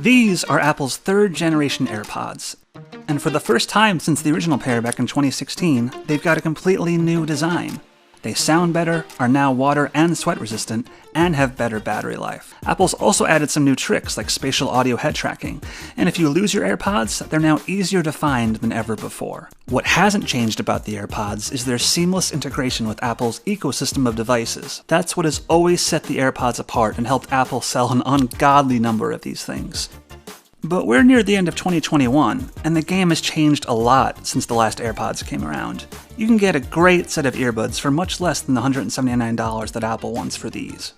These are Apple's third generation AirPods, and for the first time since the original pair back in 2016, they've got a completely new design. They sound better, are now water and sweat resistant, and have better battery life. Apple's also added some new tricks like spatial audio head tracking, and if you lose your AirPods, they're now easier to find than ever before. What hasn't changed about the AirPods is their seamless integration with Apple's ecosystem of devices. That's what has always set the AirPods apart and helped Apple sell an ungodly number of these things. But we're near the end of 2021, and the game has changed a lot since the last AirPods came around. You can get a great set of earbuds for much less than the $179 that Apple wants for these.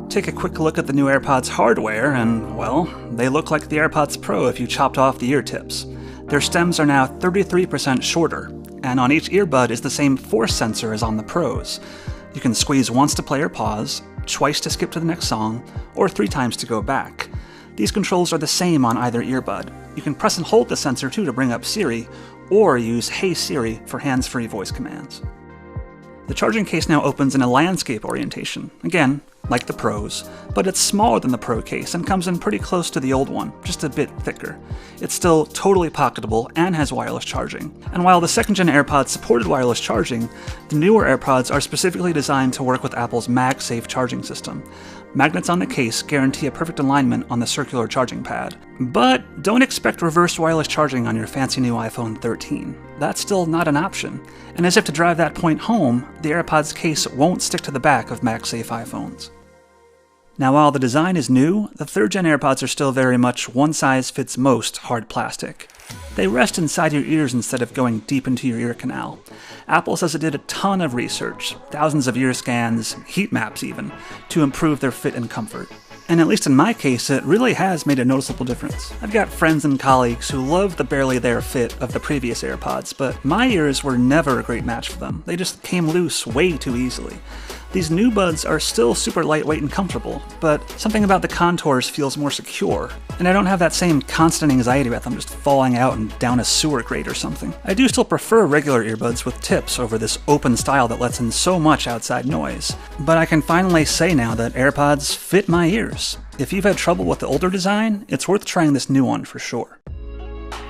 Take a quick look at the new AirPods hardware, and, well, they look like the AirPods Pro if you chopped off the ear tips. Their stems are now 33% shorter, and on each earbud is the same force sensor as on the Pros. You can squeeze once to play or pause, twice to skip to the next song, or 3 times to go back. These controls are the same on either earbud. You can press and hold the sensor too to bring up Siri, or use Hey Siri for hands-free voice commands. The charging case now opens in a landscape orientation, again, like the Pros, but it's smaller than the Pro case and comes in pretty close to the old one, just a bit thicker. It's still totally pocketable and has wireless charging. And while the second-gen AirPods supported wireless charging, the newer AirPods are specifically designed to work with Apple's MagSafe charging system. Magnets on the case guarantee a perfect alignment on the circular charging pad. But don't expect reverse wireless charging on your fancy new iPhone 13. That's still not an option. And as if to drive that point home, the AirPods case won't stick to the back of MagSafe iPhones. Now, while the design is new, the third-gen AirPods are still very much one-size-fits-most hard plastic. They rest inside your ears instead of going deep into your ear canal. Apple says it did a ton of research, thousands of ear scans, heat maps even, to improve their fit and comfort. And at least in my case, it really has made a noticeable difference. I've got friends and colleagues who love the barely there fit of the previous AirPods, but my ears were never a great match for them. They just came loose way too easily. These new buds are still super lightweight and comfortable, but something about the contours feels more secure, and I don't have that same constant anxiety about them just falling out and down a sewer grate or something. I do still prefer regular earbuds with tips over this open style that lets in so much outside noise, but I can finally say now that AirPods fit my ears. If you've had trouble with the older design, it's worth trying this new one for sure.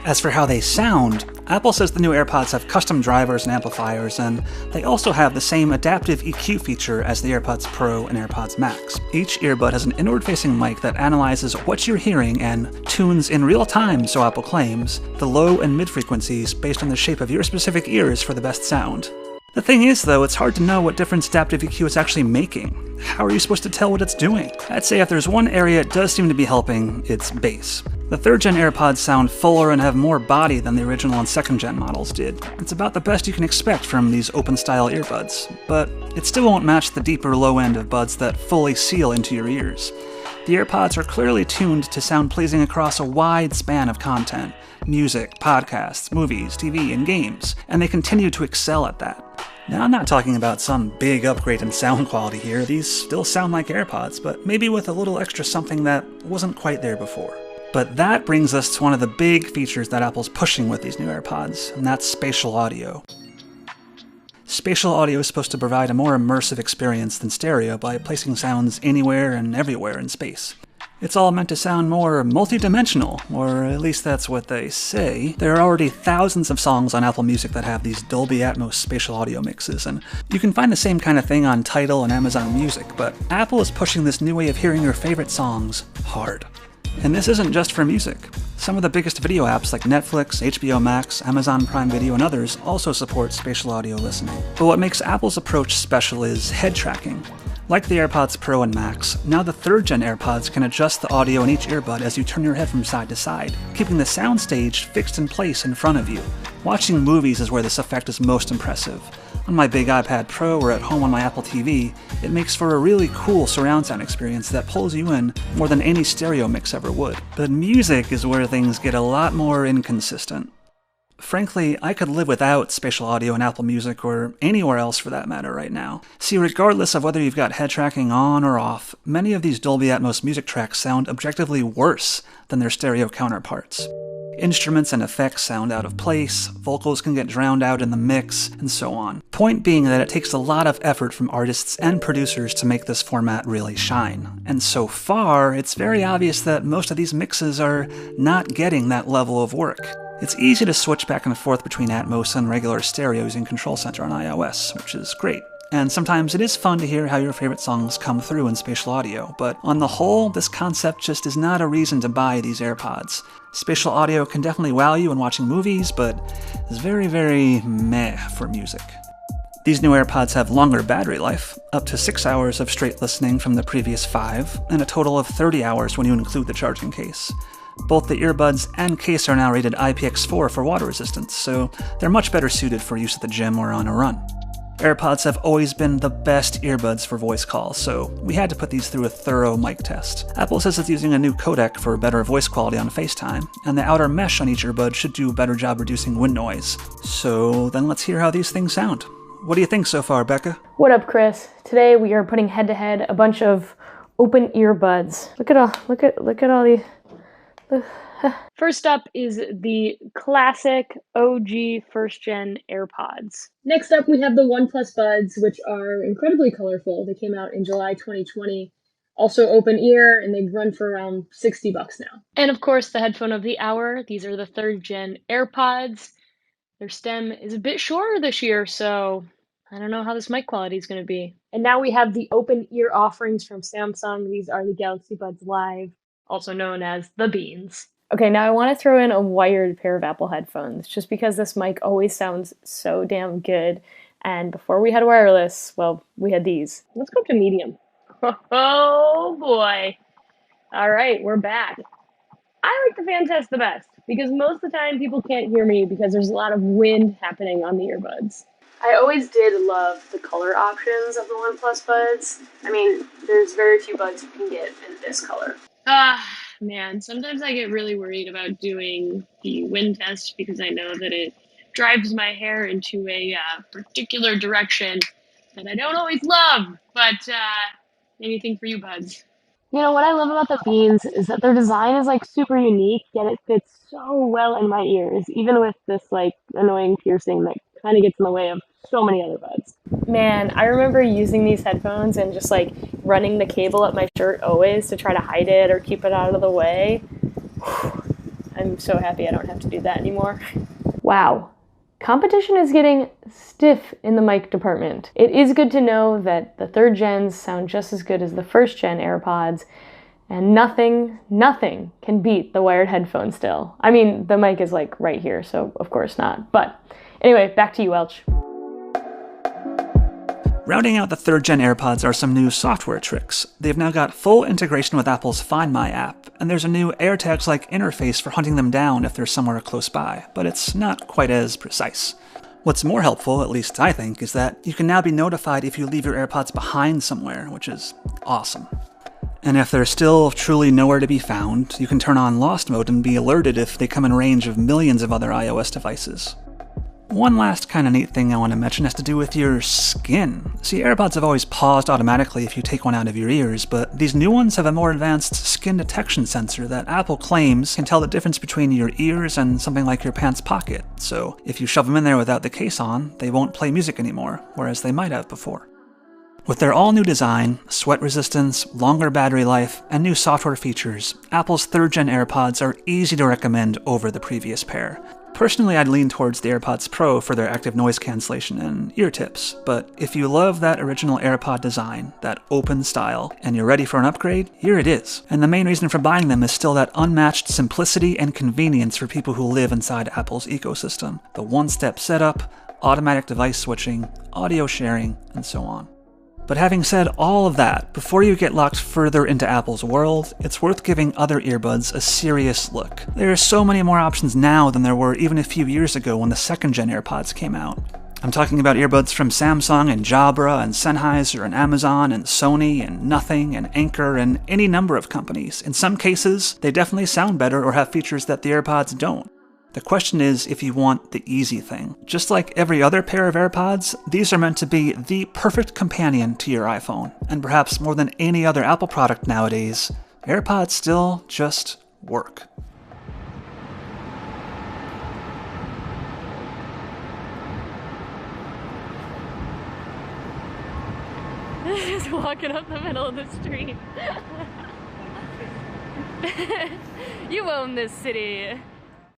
As for how they sound, Apple says the new AirPods have custom drivers and amplifiers, and they also have the same adaptive EQ feature as the AirPods Pro and AirPods Max. Each earbud has an inward-facing mic that analyzes what you're hearing and tunes in real time, so Apple claims, the low and mid frequencies based on the shape of your specific ears for the best sound. The thing is, though, it's hard to know what difference adaptive EQ is actually making. How are you supposed to tell what it's doing? I'd say if there's one area it does seem to be helping, it's bass. The third-gen AirPods sound fuller and have more body than the original and second-gen models did. It's about the best you can expect from these open-style earbuds, but it still won't match the deeper low end of buds that fully seal into your ears. The AirPods are clearly tuned to sound pleasing across a wide span of content: music, podcasts, movies, TV, and games, and they continue to excel at that. Now, I'm not talking about some big upgrade in sound quality here. These still sound like AirPods, but maybe with a little extra something that wasn't quite there before. But that brings us to one of the big features that Apple's pushing with these new AirPods, and that's spatial audio. Spatial audio is supposed to provide a more immersive experience than stereo by placing sounds anywhere and everywhere in space. It's all meant to sound more multi-dimensional, or at least that's what they say. There are already thousands of songs on Apple Music that have these Dolby Atmos spatial audio mixes, and you can find the same kind of thing on Tidal and Amazon Music, but Apple is pushing this new way of hearing your favorite songs hard. And this isn't just for music. Some of the biggest video apps like Netflix, HBO Max, Amazon Prime Video, and others also support spatial audio listening. But what makes Apple's approach special is head tracking. Like the AirPods Pro and Max, now the third-gen AirPods can adjust the audio in each earbud as you turn your head from side to side, keeping the soundstage fixed in place in front of you. Watching movies is where this effect is most impressive. On my big iPad Pro or at home on my Apple TV, it makes for a really cool surround sound experience that pulls you in more than any stereo mix ever would. But music is where things get a lot more inconsistent. Frankly, I could live without spatial audio in Apple Music or anywhere else for that matter right now. See, regardless of whether you've got head tracking on or off, many of these Dolby Atmos music tracks sound objectively worse than their stereo counterparts. Instruments and effects sound out of place, vocals can get drowned out in the mix, and so on. Point being that it takes a lot of effort from artists and producers to make this format really shine. And so far, it's very obvious that most of these mixes are not getting that level of work. It's easy to switch back and forth between Atmos and regular stereo using Control Center on iOS, which is great. And sometimes it is fun to hear how your favorite songs come through in spatial audio, but on the whole, this concept just is not a reason to buy these AirPods. Spatial audio can definitely wow you when watching movies, but is very, very meh for music. These new AirPods have longer battery life, up to 6 hours of straight listening from the previous 5, and a total of 30 hours when you include the charging case. Both the earbuds and case are now rated IPX4 for water resistance, so they're much better suited for use at the gym or on a run. AirPods have always been the best earbuds for voice calls, so we had to put these through a thorough mic test. Apple says it's using a new codec for better voice quality on FaceTime, and the outer mesh on each earbud should do a better job reducing wind noise. So then let's hear how these things sound. What do you think so far, Becca? What up, Chris? Today we are putting head to head a bunch of open earbuds. Look at all these. First up is the classic OG first gen AirPods. Next up we have the OnePlus Buds, which are incredibly colorful. They came out in July 2020. Also open ear, and they run for around $60 now. And of course, the headphone of the hour. These are the third gen AirPods. Their stem is a bit shorter this year, so I don't know how this mic quality is going to be. And now we have the open ear offerings from Samsung. These are the Galaxy Buds Live, also known as the Beans. Okay, now I want to throw in a wired pair of Apple headphones, just because this mic always sounds so damn good. And before we had wireless, well, we had these. Let's go to medium. Oh boy. All right, we're back. I like the fan test the best, because most of the time people can't hear me because there's a lot of wind happening on the earbuds. I always did love the color options of the OnePlus Buds. I mean, there's very few buds you can get in this color. Man, sometimes I get really worried about doing the wind test because I know that it drives my hair into a particular direction that I don't always love, but anything for you, buds. You know, what I love about the Beans is that their design is like super unique, yet it fits so well in my ears, even with this like annoying piercing that kind of gets in the way of so many other buds. Man, I remember using these headphones and just like running the cable up my shirt always to try to hide it or keep it out of the way. I'm so happy I don't have to do that anymore. Wow. Competition is getting stiff in the mic department. It is good to know that the third gens sound just as good as the first gen AirPods, and nothing can beat the wired headphone still. I mean, the mic is like right here, so of course not. But anyway, back to you, Welch. Rounding out the third-gen AirPods are some new software tricks. They've now got full integration with Apple's Find My app, and there's a new AirTags-like interface for hunting them down if they're somewhere close by, but it's not quite as precise. What's more helpful, at least I think, is that you can now be notified if you leave your AirPods behind somewhere, which is awesome. And if they're still truly nowhere to be found, you can turn on Lost Mode and be alerted if they come in range of millions of other iOS devices. One last kind of neat thing I want to mention has to do with your skin. See, AirPods have always paused automatically if you take one out of your ears, but these new ones have a more advanced skin detection sensor that Apple claims can tell the difference between your ears and something like your pants pocket. So if you shove them in there without the case on, they won't play music anymore, whereas they might have before. With their all-new design, sweat resistance, longer battery life, and new software features, Apple's third-gen AirPods are easy to recommend over the previous pair. Personally, I'd lean towards the AirPods Pro for their active noise cancellation and ear tips, but if you love that original AirPod design, that open style, and you're ready for an upgrade, here it is. And the main reason for buying them is still that unmatched simplicity and convenience for people who live inside Apple's ecosystem. The one-step setup, automatic device switching, audio sharing, and so on. But having said all of that, before you get locked further into Apple's world, it's worth giving other earbuds a serious look. There are so many more options now than there were even a few years ago when the second-gen AirPods came out. I'm talking about earbuds from Samsung and Jabra and Sennheiser and Amazon and Sony and Nothing and Anker and any number of companies. In some cases, they definitely sound better or have features that the AirPods don't. The question is if you want the easy thing. Just like every other pair of AirPods, these are meant to be the perfect companion to your iPhone. And perhaps more than any other Apple product nowadays, AirPods still just work. Just walking up the middle of the street. You own this city.